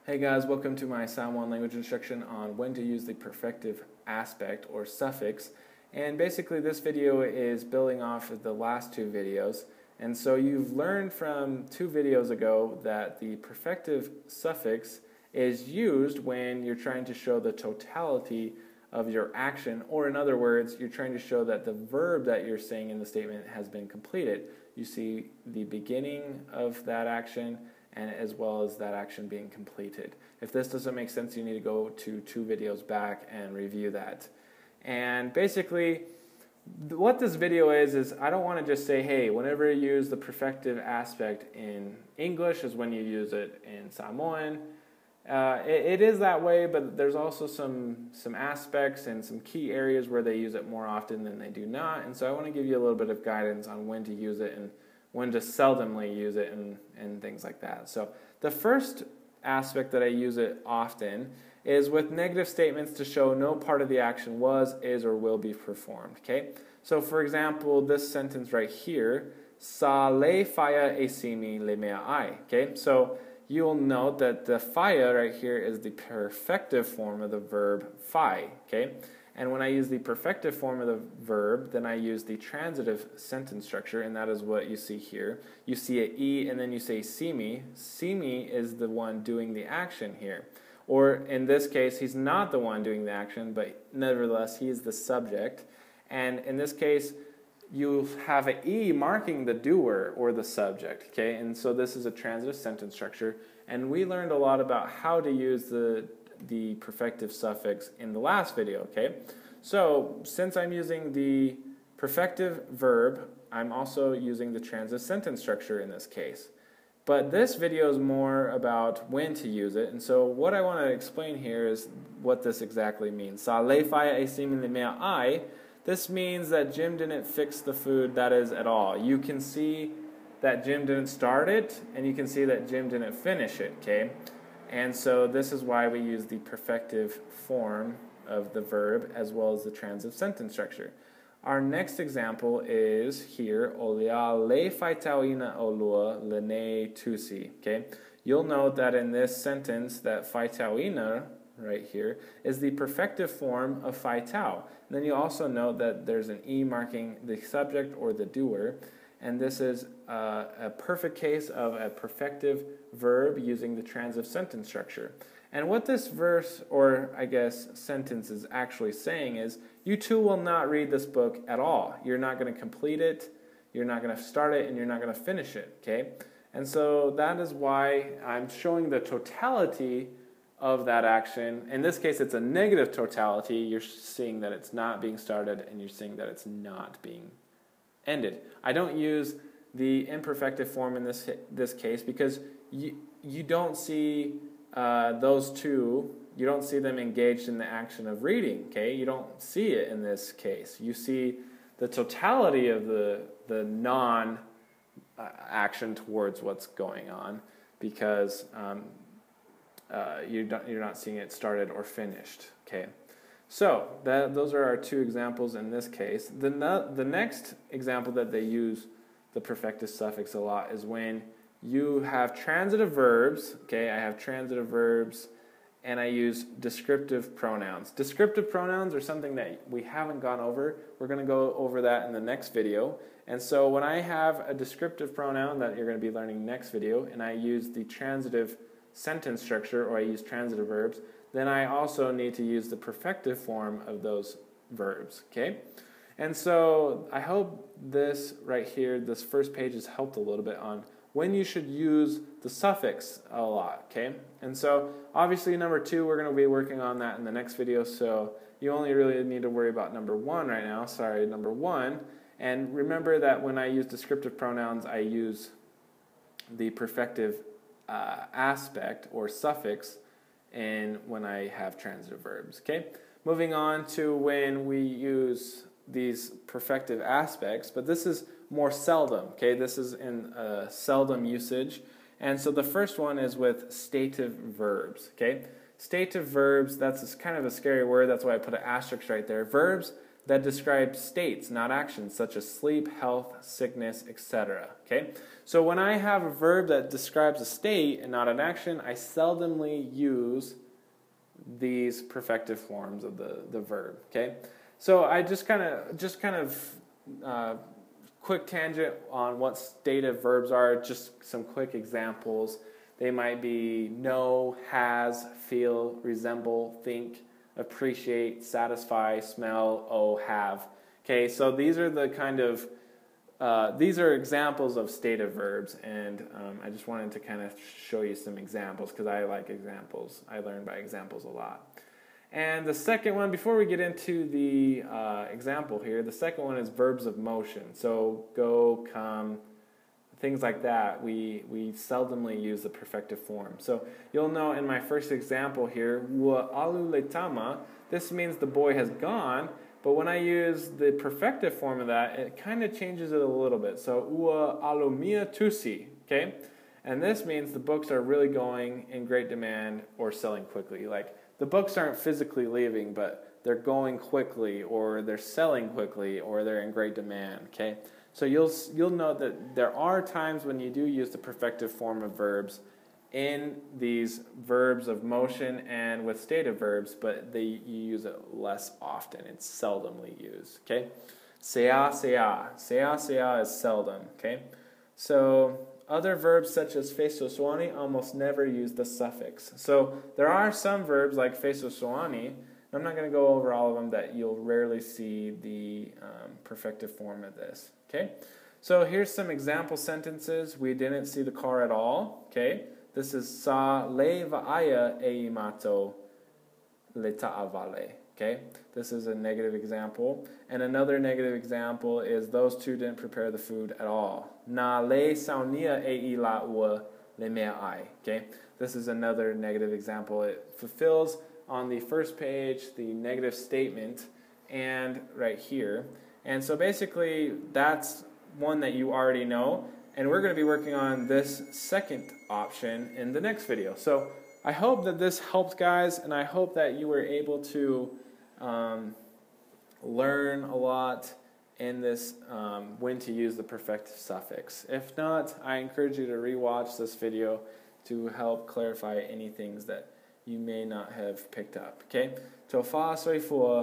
Hey guys, welcome to my Samoan language instruction on when to use the perfective aspect or suffix. And basically this video is building off of the last two videos. And so you've learned from two videos ago that the perfective suffix is used when you're trying to show the totality of your action, or in other words, you're trying to show that the verb that you're saying in the statement has been completed. You see the beginning of that action and as well as that action being completed. If this doesn't make sense, you need to go to two videos back and review that. And basically, what this video is I don't want to just say, hey, whenever you use the perfective aspect in English is when you use it in Samoan. It is that way, but there's also some aspects and some key areas where they use it more often than they do not. And so I want to give you a little bit of guidance on when to use it and when to seldomly use it and things like that. So the first aspect that I use it often is with negative statements to show no part of the action was, is, or will be performed. Okay. So for example, this sentence right here, sa le faya e simi le mea ai. Okay. So you'll note that the faya right here is the perfective form of the verb fai. Okay. And when I use the perfective form of the verb, then I use the transitive sentence structure, and that is what you see here. You see a e, and then you say simi. Simi is the one doing the action here. Or in this case, he's not the one doing the action, but nevertheless, he is the subject. And in this case, you have an e marking the doer or the subject. Okay, and so this is a transitive sentence structure. And we learned a lot about how to use the perfective suffix in the last video, okay? So, since I'm using the perfective verb, I'm also using the transitive sentence structure in this case. But this video is more about when to use it, and so what I want to explain here is what this exactly means. Sa le faya e simi le mea ai. This means that Jim didn't fix the food, that is, at all. You can see that Jim didn't start it, and you can see that Jim didn't finish it, okay? And so this is why we use the perfective form of the verb as well as the transitive sentence structure. Our next example is here, Olia le faitauina olua lene tusi. Okay? You'll note that in this sentence that faitauina right here is the perfective form of faitau. And then you also note that there's an e marking the subject or the doer. And this is a perfect case of a perfective verb using the transitive sentence structure. And what this verse, or I guess sentence, is actually saying is, you two will not read this book at all. You're not going to complete it, you're not going to start it, and you're not going to finish it, okay? And so that is why I'm showing the totality of that action. In this case, it's a negative totality. You're seeing that it's not being started, and you're seeing that it's not being ended. I don't use the imperfective form in this case because you don't see those two, you don't see them engaged in the action of reading, okay? You don't see it in this case. You see the totality of the non-action towards what's going on because you're not seeing it started or finished, okay? So, those are our two examples in this case. The next example that they use the perfective suffix a lot is when you have transitive verbs. Okay, I have transitive verbs, and I use descriptive pronouns. Descriptive pronouns are something that we haven't gone over. We're going to go over that in the next video. And so when I have a descriptive pronoun that you're going to be learning next video, and I use the transitive sentence structure, or I use transitive verbs, then I also need to use the perfective form of those verbs, okay? And so I hope this right here, this first page has helped a little bit on when you should use the suffix a lot, okay? And so obviously number 2, we're going to be working on that in the next video, so you only really need to worry about number 1 right now, number 1. And remember that when I use descriptive pronouns, I use the perfective aspect or suffix and when I have transitive verbs, okay? Moving on to when we use these perfective aspects, but this is more seldom, okay? This is in seldom usage. And so the first one is with stative verbs, okay? Stative verbs, that's kind of a scary word, that's why I put an asterisk right there. Verbs that describe states, not actions, such as sleep, health, sickness, etc. Okay? So when I have a verb that describes a state and not an action, I seldomly use these perfective forms of the verb. Okay? So I just kind of quick tangent on what stative verbs are, just some quick examples. They might be know, has, feel, resemble, think, appreciate, satisfy, smell, owe, have. Okay, so these are the kind of, these are examples of stative verbs, and I just wanted to kind of show you some examples because I like examples. I learn by examples a lot. And the second one, before we get into the example here, the second one is verbs of motion. So go, come, things like that. We seldomly use the perfective form. So you'll know in my first example here, wa alu letama, this means the boy has gone, but when I use the perfective form of that, it kind of changes it a little bit. So ua alu mia tusi, okay? And this means the books are really going in great demand or selling quickly. Like, the books aren't physically leaving, but they're going quickly, or they're selling quickly, or they're in great demand, okay? So you'll note that there are times when you do use the perfective form of verbs in these verbs of motion and with stative verbs, but you use it less often. It's seldomly used, okay? Sea, sea. Sea, sea is seldom, okay? So other verbs such as fesosoani almost never use the suffix. So there are some verbs like fesosoani, I'm not going to go over all of them, that you'll rarely see the perfective form of this. Okay, so here's some example sentences. We didn't see the car at all. Okay, this is sa le vaaya e mato le ta'avale. Okay, this is a negative example. And another negative example is those two didn't prepare the food at all. Na le saunia e ila ua le mea ai. Okay, this is another negative example. It fulfills on the first page the negative statement and right here. And so basically that's one that you already know, and we're going to be working on this second option in the next video. So I hope that this helped, guys, and I hope that you were able to learn a lot in this when to use the perfective suffix. If not, I encourage you to rewatch this video to help clarify any things that you may not have picked up. Okay? Tofa soifua.